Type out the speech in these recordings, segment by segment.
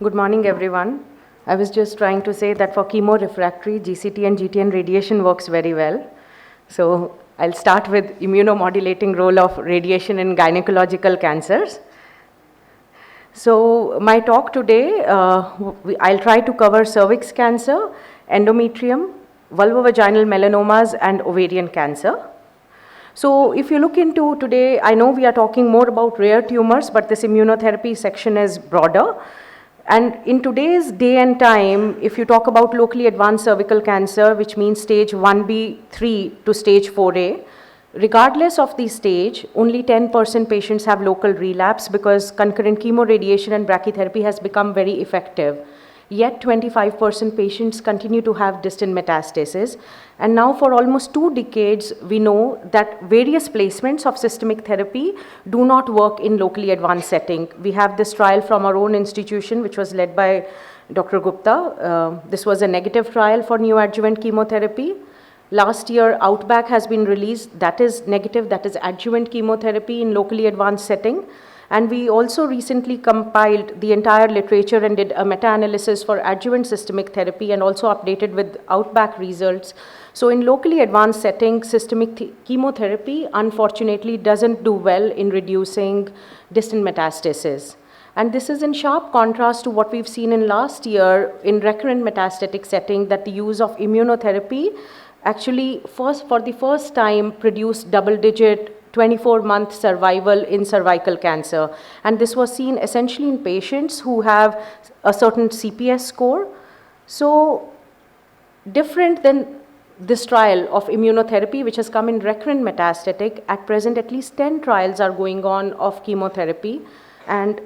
Good morning, everyone. I was just trying to say that for chemorefractory, GCT and GTN radiation works very well. So I'll start with immunomodulating role of radiation in gynecological cancers. So my talk today, I'll try to cover cervix cancer, endometrium, vulvovaginal melanomas, and ovarian cancer. So if you look into today, I know we are talking more about rare tumors, but this immunotherapy section is broader. And in today's day and time, if you talk about locally advanced cervical cancer, which means stage 1B3 to stage 4A, regardless of the stage, only 10% patients have local relapse because concurrent chemoradiation and brachytherapy has become very effective. Yet 25% patients continue to have distant metastasis. And now for almost 2 decades, we know that various placements of systemic therapy do not work in locally advanced setting. We have this trial from our own institution, which was led by Dr. Gupta. This was a negative trial for neoadjuvant chemotherapy. Last year, Outback has been released. That is negative, that is adjuvant chemotherapy in locally advanced setting. And we also recently compiled the entire literature and did a meta-analysis for adjuvant systemic therapy and also updated with Outback results. So in locally advanced setting, systemic chemotherapy unfortunately doesn't do well in reducing distant metastasis. And this is in sharp contrast to what we've seen in last year in recurrent metastatic setting, that the use of immunotherapy actually for the first time produced double-digit 24-month survival in cervical cancer. And this was seen essentially in patients who have a certain CPS score. So different than this trial of immunotherapy, which has come in recurrent metastatic, at present at least 10 trials are going on of chemotherapy. And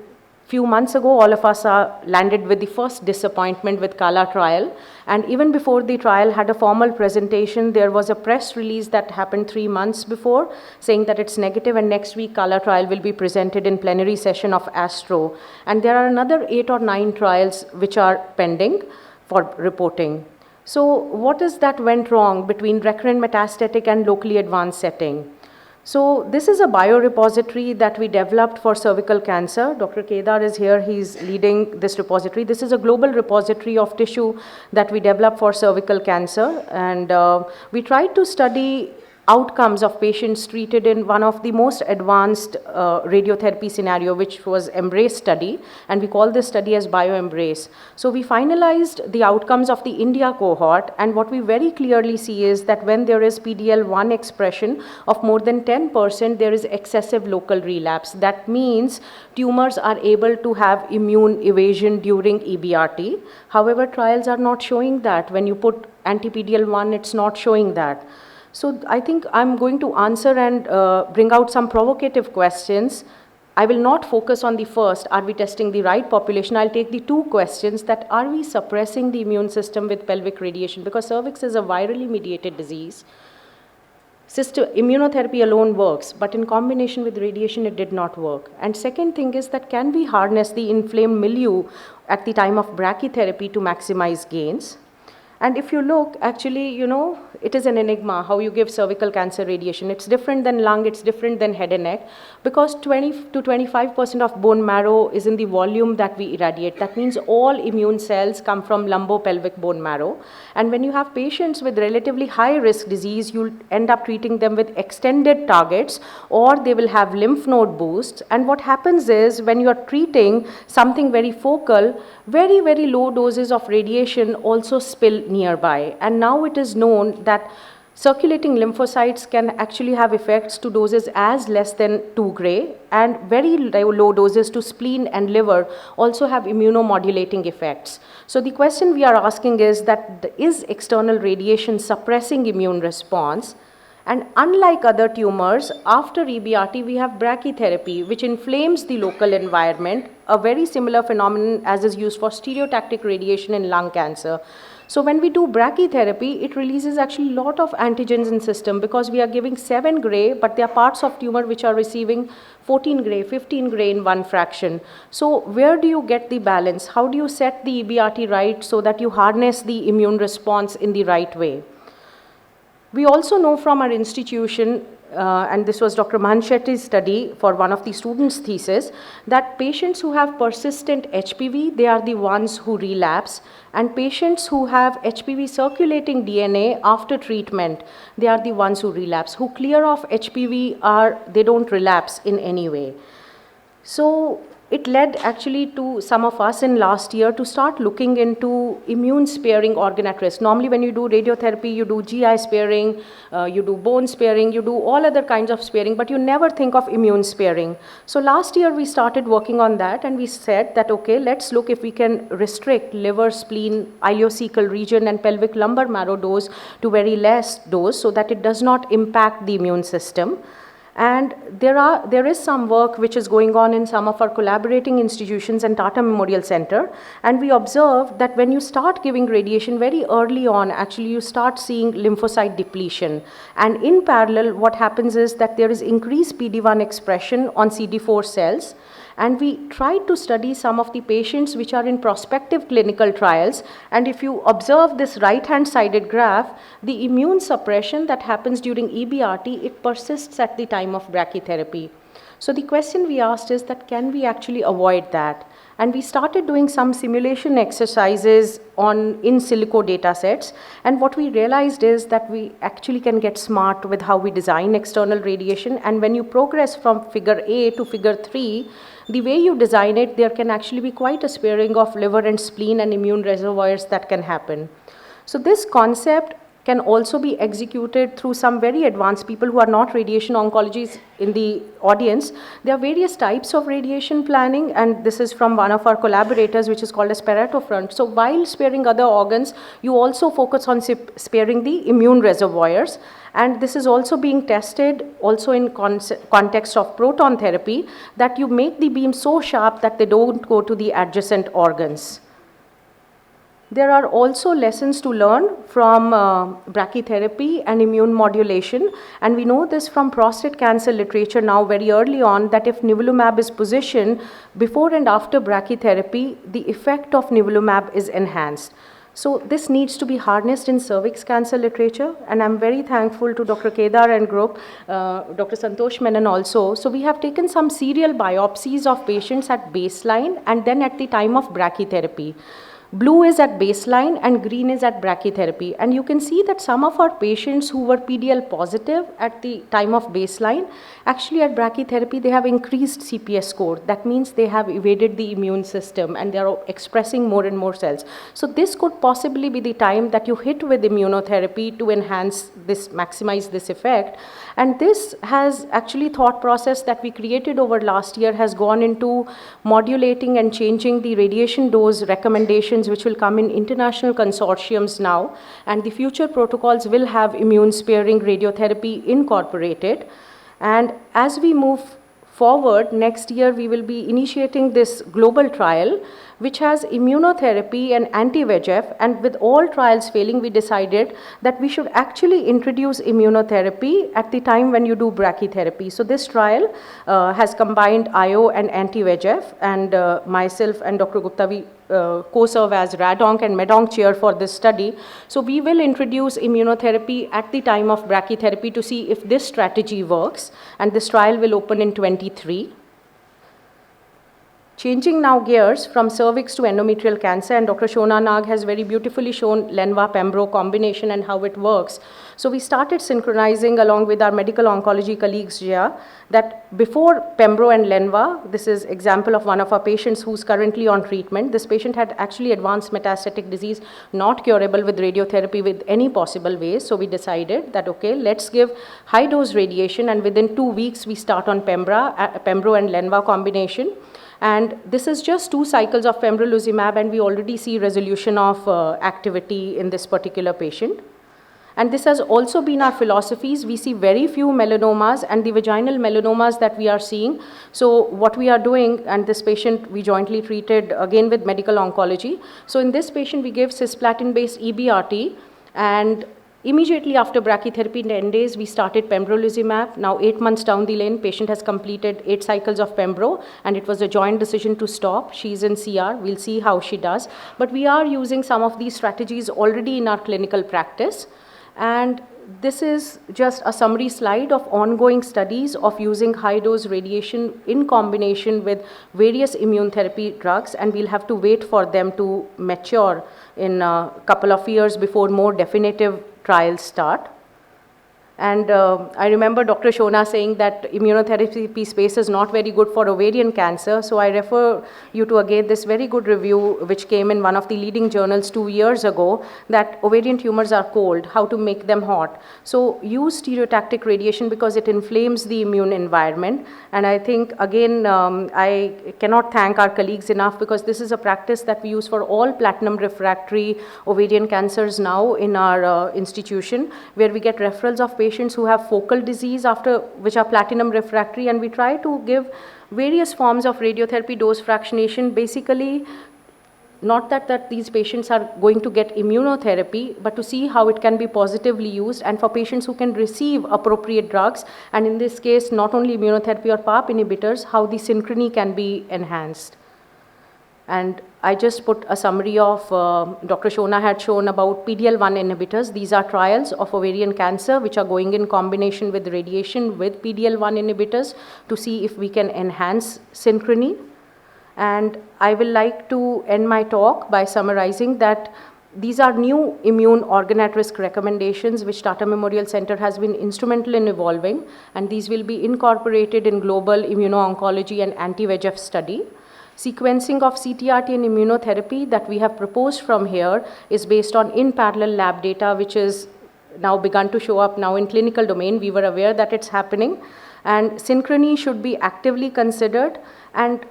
few months ago, all of us landed with the first disappointment with Kala trial. And even before the trial had a formal presentation, there was a press release that happened 3 months before saying that it's negative, and next week Kala trial will be presented in plenary session of Astro. And there are another 8 or 9 trials which are pending for reporting. So what is that went wrong between recurrent metastatic and locally advanced setting? So this is a biorepository that we developed for cervical cancer. Dr. Kedar is here, he's leading this repository. This is a global repository of tissue that we developed for cervical cancer. And we tried to study outcomes of patients treated in one of the most advanced radiotherapy scenario, which was EMBRACE study, and we call this study as BioEMBRACE. So we finalized the outcomes of the India cohort, and what we very clearly see is that when there is PD-L1 expression of more than 10%, there is excessive local relapse. That means tumors are able to have immune evasion during EBRT. However, trials are not showing that. When you put anti-PD-L1, it's not showing that. So I think I'm going to answer and bring out some provocative questions. I will not focus on the first, are we testing the right population? I'll take the 2 questions, that are we suppressing the immune system with pelvic radiation? Because cervix is a virally mediated disease. Immunotherapy alone works, but in combination with radiation, it did not work. And second thing is that can we harness the inflamed milieu at the time of brachytherapy to maximize gains? And if you look, actually, it is an enigma how you give cervical cancer radiation. It's different than lung, it's different than head and neck, because 20 to 25% of bone marrow is in the volume that we irradiate. That means all immune cells come from lumbopelvic bone marrow. And when you have patients with relatively high risk disease, you'll end up treating them with extended targets, or they will have lymph node boosts. And what happens is, when you are treating something very focal, very, very low doses of radiation also spill nearby. And now it is known that circulating lymphocytes can actually have effects to doses as less than 2 gray, and very low doses to spleen and liver also have immunomodulating effects. So the question we are asking is that, is external radiation suppressing immune response? And unlike other tumors, after EBRT, we have brachytherapy, which inflames the local environment, a very similar phenomenon as is used for stereotactic radiation in lung cancer. So when we do brachytherapy, it releases actually a lot of antigens in system, because we are giving 7 gray, but there are parts of tumor which are receiving 14 gray, 15 gray in one fraction. So where do you get the balance? How do you set the EBRT right so that you harness the immune response in the right way? We also know from our institution and this was Dr. Mahan Shetty's study for one of the students' thesis, that patients who have persistent HPV, they are the ones who relapse, and patients who have HPV circulating DNA after treatment, they are the ones who relapse. Who clear off HPV they don't relapse in any way. So it led actually to some of us in last year to start looking into immune sparing organ at risk. Normally when you do radiotherapy, you do GI sparing, you do bone sparing, you do all other kinds of sparing, but you never think of immune sparing. So last year we started working on that, and we said that, okay, let's look if we can restrict liver, spleen, ileocecal region and pelvic lumbar marrow dose to very less dose so that it does not impact the immune system. And there is some work which is going on in some of our collaborating institutions and Tata Memorial Center. And we observed that when you start giving radiation very early on, actually you start seeing lymphocyte depletion. And in parallel, what happens is that there is increased PD-1 expression on CD4 cells. And we tried to study some of the patients which are in prospective clinical trials. And if you observe this right-hand sided graph, the immune suppression that happens during EBRT, it persists at the time of brachytherapy. So the question we asked is that can we actually avoid that? And we started doing some simulation exercises on in silico data sets. And what we realized is that we actually can get smart with how we design external radiation. And when you progress from figure A to figure 3, the way you design it, there can actually be quite a sparing of liver and spleen and immune reservoirs that can happen. So this concept can also be executed through some very advanced people who are not radiation oncologists in the audience. There are various types of radiation planning, and this is from one of our collaborators, which is called as Pareto Front. So while sparing other organs, you also focus on sparing the immune reservoirs. And this is also being tested also in context of proton therapy, that you make the beam so sharp that they don't go to the adjacent organs. There are also lessons to learn from brachytherapy and immune modulation, and we know this from prostate cancer literature now very early on, that if nivolumab is positioned before and after brachytherapy, the effect of nivolumab is enhanced. So this needs to be harnessed in cervix cancer literature, and I'm very thankful to Dr. Kedar and group, Dr. Santosh Menon also. So we have taken some serial biopsies of patients at baseline and then at the time of brachytherapy. Blue is at baseline and green is at brachytherapy. And you can see that some of our patients who were PDL positive at the time of baseline, actually at brachytherapy, they have increased CPS score. That means they have evaded the immune system and they are expressing more and more cells. So this could possibly be the time that you hit with immunotherapy to enhance this, maximize this effect. And this has actually thought process that we created over last year has gone into modulating and changing the radiation dose recommendations, which will come in international consortiums now, and the future protocols will have immune sparing radiotherapy incorporated. And as we move forward, next year we will be initiating this global trial which has immunotherapy and anti-VEGF, and with all trials failing, we decided that we should actually introduce immunotherapy at the time when you do brachytherapy. So this trial has combined IO and anti-VEGF, and myself and Dr. Gupta, we co-serve as RADONC and MEDONC chair for this study. So we will introduce immunotherapy at the time of brachytherapy to see if this strategy works, and this trial will open in 23. Changing now gears from cervix to endometrial cancer, and Dr. Shona Nag has very beautifully shown Lenva-Pembro combination and how it works. So we started synchronizing along with our medical oncology colleagues here that before Pembro and Lenva, this is example of one of our patients who's currently on treatment. This patient had actually advanced metastatic disease, not curable with radiotherapy with any possible ways. So we decided that, okay, let's give high dose radiation, and within 2 weeks we start on Pembro and Lenva combination. And this is just 2 cycles of pembrolizumab, and we already see resolution of activity in this particular patient. And this has also been our philosophies. We see very few melanomas, and the vaginal melanomas that we are seeing. So what we are doing, and this patient we jointly treated again with medical oncology. So in this patient we gave cisplatin-based EBRT, and immediately after brachytherapy, in 10 days, we started pembrolizumab. Now 8 months down the lane, patient has completed 8 cycles of pembro, and it was a joint decision to stop. She's in CR. We'll see how she does. But we are using some of these strategies already in our clinical practice. And this is just a summary slide of ongoing studies of using high-dose radiation in combination with various immune therapy drugs, and we'll have to wait for them to mature in a couple of years before more definitive trials start. And I remember Dr. Shona saying that immunotherapy space is not very good for ovarian cancer. So I refer you to again this very good review which came in one of the leading journals 2 years ago, that ovarian tumors are cold, how to make them hot. So use stereotactic radiation because it inflames the immune environment. And I think again, I cannot thank our colleagues enough, because this is a practice that we use for all platinum refractory ovarian cancers now in our institution, where we get referrals of patients who have focal disease which are platinum refractory, and we try to give various forms of radiotherapy dose fractionation, basically not that these patients are going to get immunotherapy, but to see how it can be positively used, and for patients who can receive appropriate drugs, and in this case not only immunotherapy or PARP inhibitors, how the synchrony can be enhanced. And I just put a summary of Dr. Shona had shown about PD-L1 inhibitors. These are trials of ovarian cancer which are going in combination with radiation with PD-L1 inhibitors to see if we can enhance synchrony. And I will like to end my talk by summarizing that these are new immune organ at risk recommendations which Tata Memorial Center has been instrumental in evolving, and these will be incorporated in global immuno-oncology and anti-VEGF study. Sequencing of CTRT and immunotherapy that we have proposed from here is based on in-parallel lab data, which is now begun to show up now in clinical domain. We were aware that it's happening, and synchrony should be actively considered, and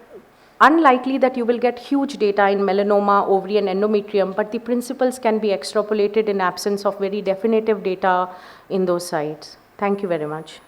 unlikely that you will get huge data in melanoma, ovarian, endometrium, but the principles can be extrapolated in absence of very definitive data in those sites. Thank you very much.